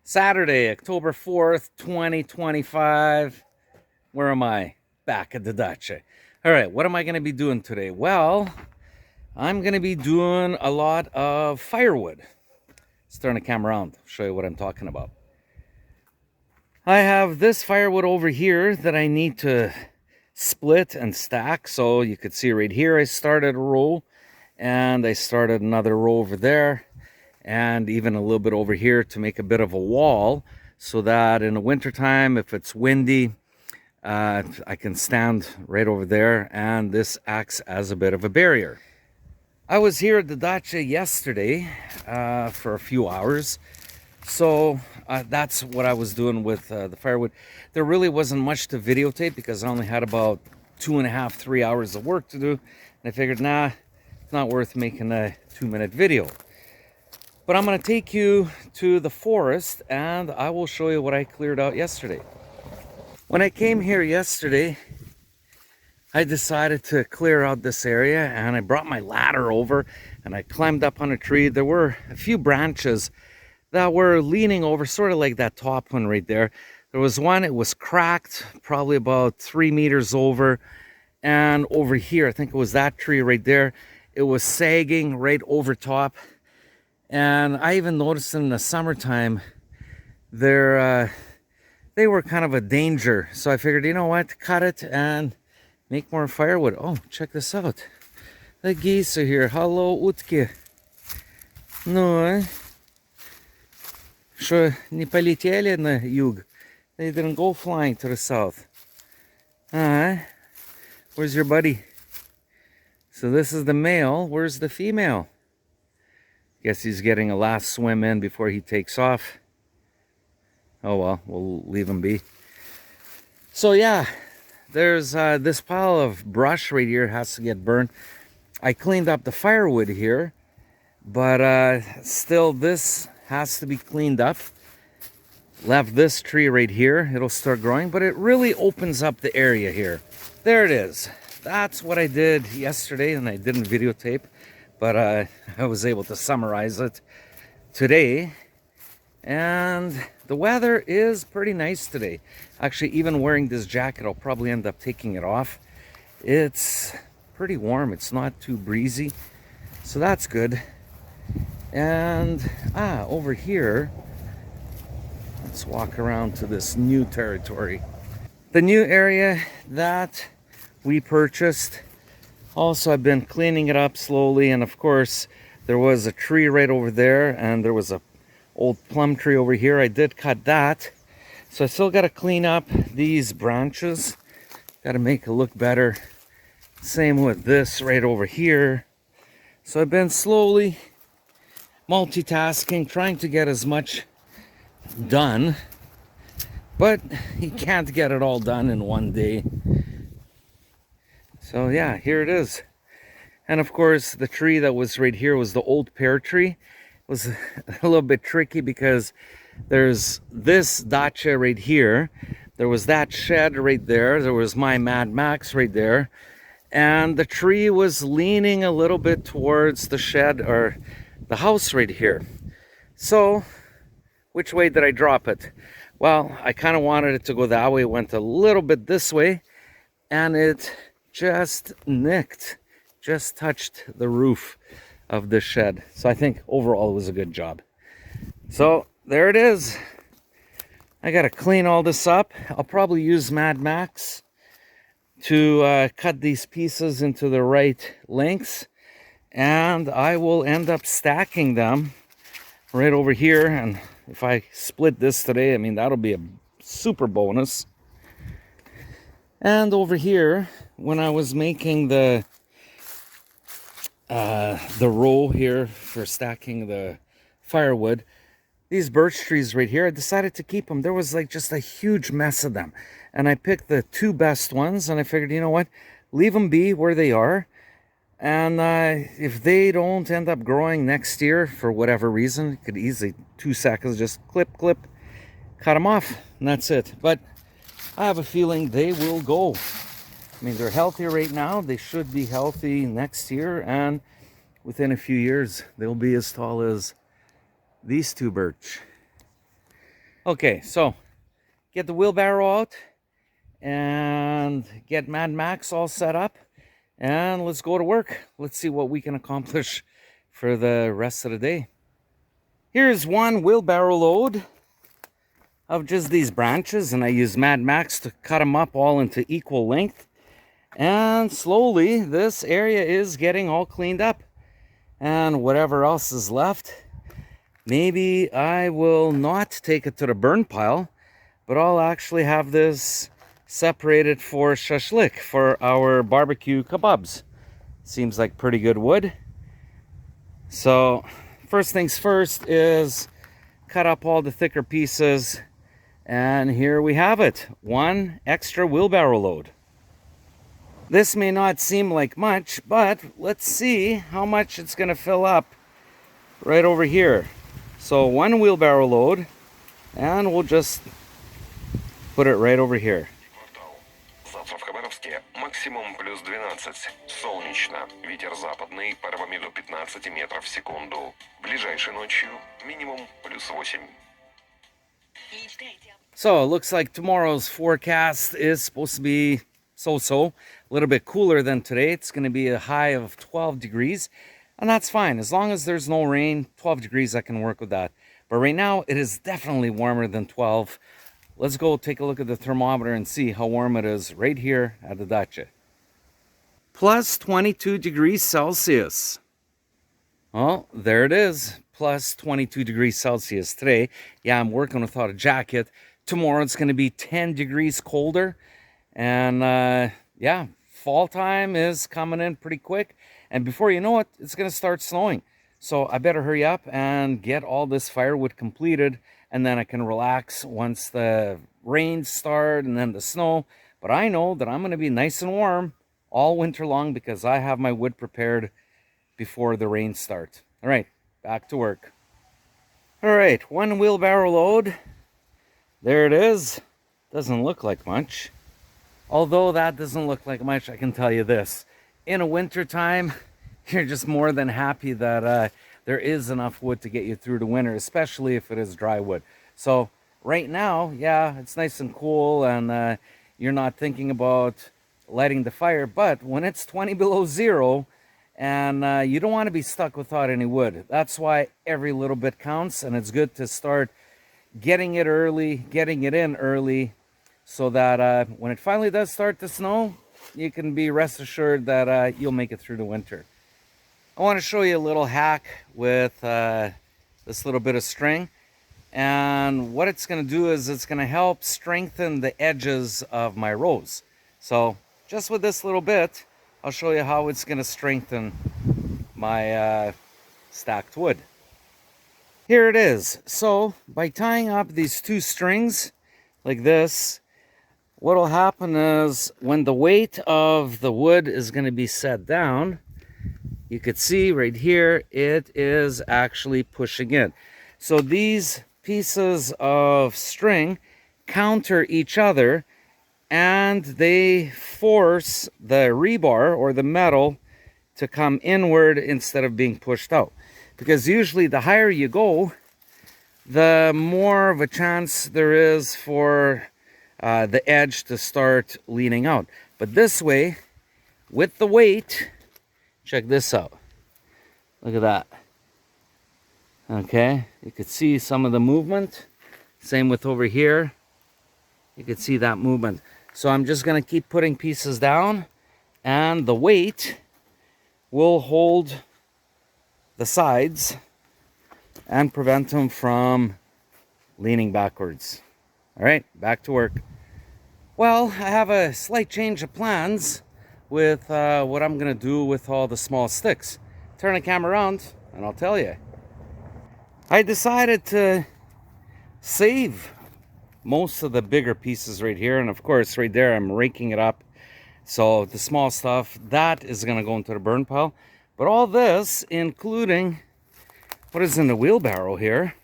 Saturday, October 4th, 2025. Where am I? Back at the dacha. All right, what am I going to be doing today? Well, I'm going to be doing a lot of firewood. Let's turn the camera around, show you what I'm talking about. I have this firewood over here that I need to split and stack. So you could see right here, I started a row and I started another row over there, and even a little bit over here to make a bit of a wall so that in the wintertime, if it's windy, I can stand right over there and this acts as a bit of a barrier. I was here at the dacha yesterday for a few hours, so that's what I was doing with the firewood. There really wasn't much to videotape because I only had about 2.5, 3 hours of work to do, and I figured, nah, it's not worth making a 2-minute video. But I'm going to take you to the forest and I will show you what I cleared out yesterday. When I came here yesterday, I decided to clear out this area and I brought my ladder over and I climbed up on a tree. There were a few branches that were leaning over, sort of like that top one right there. There was one, it was cracked, probably about 3 meters over. And over here, I think it was that tree right there, it was sagging right over top. And I even noticed in the summertime, they were kind of a danger. So I figured, you know what, cut it and make more firewood. Oh, check this out. The geese are here. Hello, утки. No, eh? Что, не полетели на юг? They didn't go flying to the south. Where's your buddy? So this is the male. Where's the female? Guess he's getting a last swim in before he takes off. Oh well, we'll leave him be. So yeah, there's this pile of brush right here has to get burned. I cleaned up the firewood here, but still this has to be cleaned up. Left this tree right here, it'll start growing, but it really opens up the area here. There it is. That's what I did yesterday, and I didn't videotape, but I was able to summarize it today. And the weather is pretty nice today. Actually, even wearing this jacket, I'll probably end up taking it off. It's pretty warm. It's not too breezy, so that's good. And over here, let's walk around to this new territory. The new area that we purchased. Also, I've been cleaning it up slowly, and of course, there was a tree right over there, and there was a old plum tree over here. I did cut that, so I still got to clean up these branches. Got to make it look better. Same with this right over here. So I've been slowly multitasking, trying to get as much done, but you can't get it all done in one day. So yeah, here it is. And of course, the tree that was right here was the old pear tree. It was a little bit tricky because there's this dacha right here. There was that shed right there. There was my Mad Max right there. And the tree was leaning a little bit towards the shed or the house right here. So, which way did I drop it? Well, I kind of wanted it to go that way. It went a little bit this way. And it just nicked, just touched the roof of the shed. So I think overall it was a good job. So there it is. I gotta clean all this up. I'll probably use Mad Max to cut these pieces into the right lengths, and I will end up stacking them right over here. And if I split this today, I mean, that'll be a super bonus. And over here, when I was making the row here for stacking the firewood, these birch trees right here, I decided to keep them. There was like just a huge mess of them. And I picked the 2 best ones, and I figured, you know what, leave them be where they are. And if they don't end up growing next year for whatever reason, it could easily 2 seconds, just clip, clip, cut them off, and that's it. But I have a feeling they will go. I mean, they're healthy right now. They should be healthy next year, and within a few years, they'll be as tall as these 2 birch. Okay, so get the wheelbarrow out and get Mad Max all set up, and let's go to work. Let's see what we can accomplish for the rest of the day. Here's one wheelbarrow load of just these branches, and I use Mad Max to cut them up all into equal length. And slowly this area is getting all cleaned up, and whatever else is left, maybe I will not take it to the burn pile, but I'll actually have this separated for shashlik, for our barbecue kebabs. Seems like pretty good wood. So first things first is cut up all the thicker pieces, and here we have it, one extra wheelbarrow load. This may not seem like much, but let's see how much it's going to fill up right over here. So one wheelbarrow load, and we'll just put it right over here. Завтра в Хабаровске максимум плюс 12. Солнечно. Ветер западный, порывами до 15 метров в секунду. Ближайшей ночью минимум плюс 8. So it looks like tomorrow's forecast is supposed to be so-so, a little bit cooler than today. It's going to be a high of 12 degrees, and that's fine. As long as there's no rain, 12 degrees, I can work with that. But right now, it is definitely warmer than 12. Let's go take a look at the thermometer and see how warm it is right here at the dacha. Plus 22 degrees Celsius. Oh, there it is. Plus 22 degrees Celsius today. Yeah, I'm working without a jacket. Tomorrow it's going to be 10 degrees colder. And yeah, fall time is coming in pretty quick. And before you know it, it's going to start snowing. So I better hurry up and get all this firewood completed. And then I can relax once the rains start and then the snow. But I know that I'm going to be nice and warm all winter long because I have my wood prepared before the rains start. All right, back to work. All right, one wheelbarrow load. There it is. Doesn't look like much. Although that doesn't look like much, I can tell you this. In a winter time, you're just more than happy that there is enough wood to get you through the winter, especially if it is dry wood. So right now, yeah, it's nice and cool, and you're not thinking about lighting the fire. But when it's 20 below zero, and you don't want to be stuck without any wood. That's why every little bit counts, and it's good to start getting it early, getting it in early, so that when it finally does start to snow, you can be rest assured that you'll make it through the winter. I want to show you a little hack with this little bit of string. And what it's going to do is it's going to help strengthen the edges of my rows. So just with this little bit, I'll show you how it's going to strengthen my stacked wood. Here it is. So by tying up these two strings like this, what will happen is when the weight of the wood is going to be set down, you could see right here, it is actually pushing in. So these pieces of string counter each other, and they force the rebar or the metal to come inward instead of being pushed out. Because usually the higher you go, the more of a chance there is for the edge to start leaning out. But this way, with the weight, check this out. Look at that. Okay, you could see some of the movement. Same with over here. You could see that movement. So I'm just going to keep putting pieces down, and the weight will hold the sides and prevent them from leaning backwards. All right, back to work. Well, I have a slight change of plans with what I'm going to do with all the small sticks. Turn the camera around and I'll tell you. I decided to save most of the bigger pieces right here, and of course right there I'm raking it up. So the small stuff, that is going to go into the burn pile. But all this, including what is in the wheelbarrow here,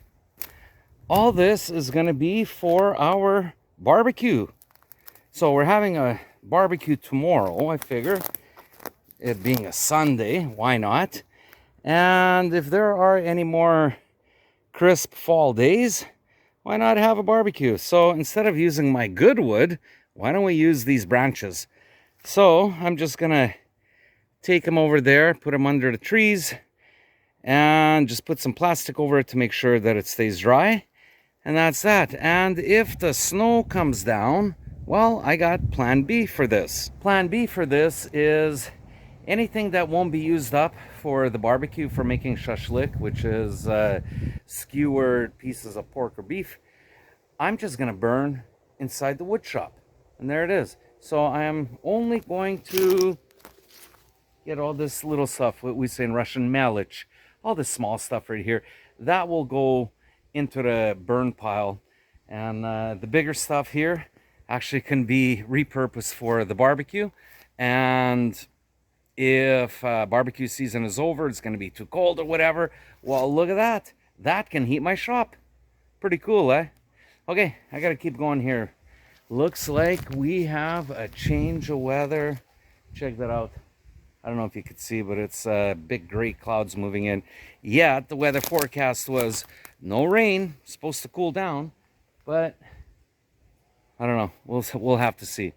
all this is going to be for our barbecue. So we're having a barbecue tomorrow, I figure. It being a Sunday, why not? And if there are any more crisp fall days, why not have a barbecue? So instead of using my good wood, why don't we use these branches? So I'm just gonna take them over there, put them under the trees, and just put some plastic over it to make sure that it stays dry. And that's that. And if the snow comes down, well, I got plan B for this. Plan B for this is anything that won't be used up for the barbecue for making shashlik, which is skewered pieces of pork or beef, I'm just gonna burn inside the wood shop. And there it is. So I am only going to get all this little stuff, what we say in Russian, melich, all this small stuff right here. That will go into the burn pile. And the bigger stuff here actually can be repurposed for the barbecue. And if barbecue season is over, it's going to be too cold or whatever, well, look at that. That can heat my shop. Pretty cool, eh? Okay, I got to keep going here. Looks like we have a change of weather. Check that out. I don't know if you could see, but it's big gray clouds moving in. Yeah, the weather forecast was no rain, supposed to cool down, but I don't know. We'll have to see.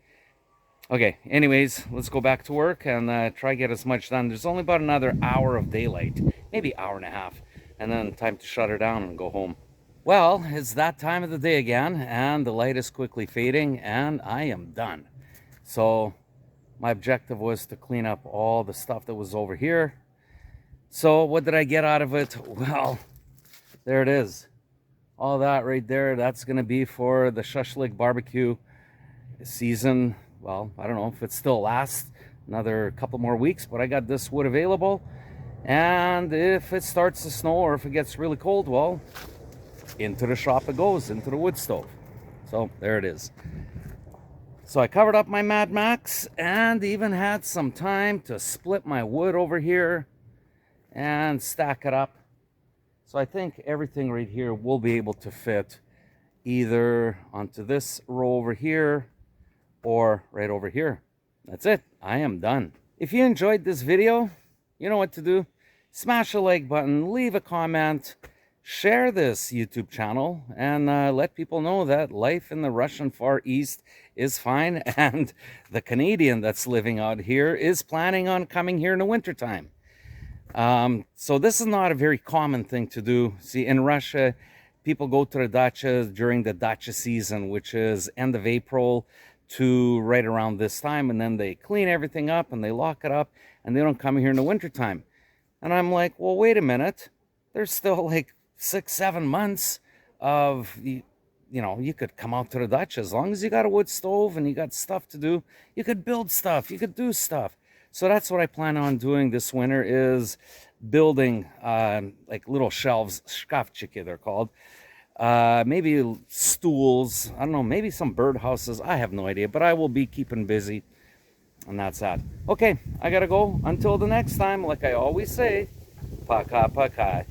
Okay, anyways, let's go back to work and try get as much done. There's only about another hour of daylight, maybe hour and a half, and then time to shut her down and go home. Well, it's that time of the day again, and the light is quickly fading, and I am done. So my objective was to clean up all the stuff that was over here. So what did I get out of it? Well, there it is. All that right there, that's going to be for the shashlik barbecue season. Well, I don't know if it still lasts another couple more weeks, but I got this wood available. And if it starts to snow or if it gets really cold, well, into the shop it goes, into the wood stove. So there it is. So I covered up my Mad Max and even had some time to split my wood over here and stack it up. So I think everything right here will be able to fit either onto this row over here or right over here. That's it. I am done. If you enjoyed this video, you know what to do. Smash a like button, leave a comment, share this YouTube channel, and let people know that life in the Russian Far East is fine, and the Canadian that's living out here is planning on coming here in the wintertime. So this is not a very common thing to do. See, in Russia, people go to the dacha during the dacha season, which is end of April to right around this time, and then they clean everything up and they lock it up and they don't come here in the wintertime. And I'm like, well, wait a minute. There's still like 6-7 months of, you know, you could come out to the dacha as long as you got a wood stove and you got stuff to do. You could build stuff, you could do stuff. So that's what I plan on doing this winter, is building like little shelves, shkafchiki they're called. Maybe stools, I don't know, maybe some bird houses, I have no idea, but I will be keeping busy, and that's that. Okay, I gotta go. Until the next time, like I always say, paka paka.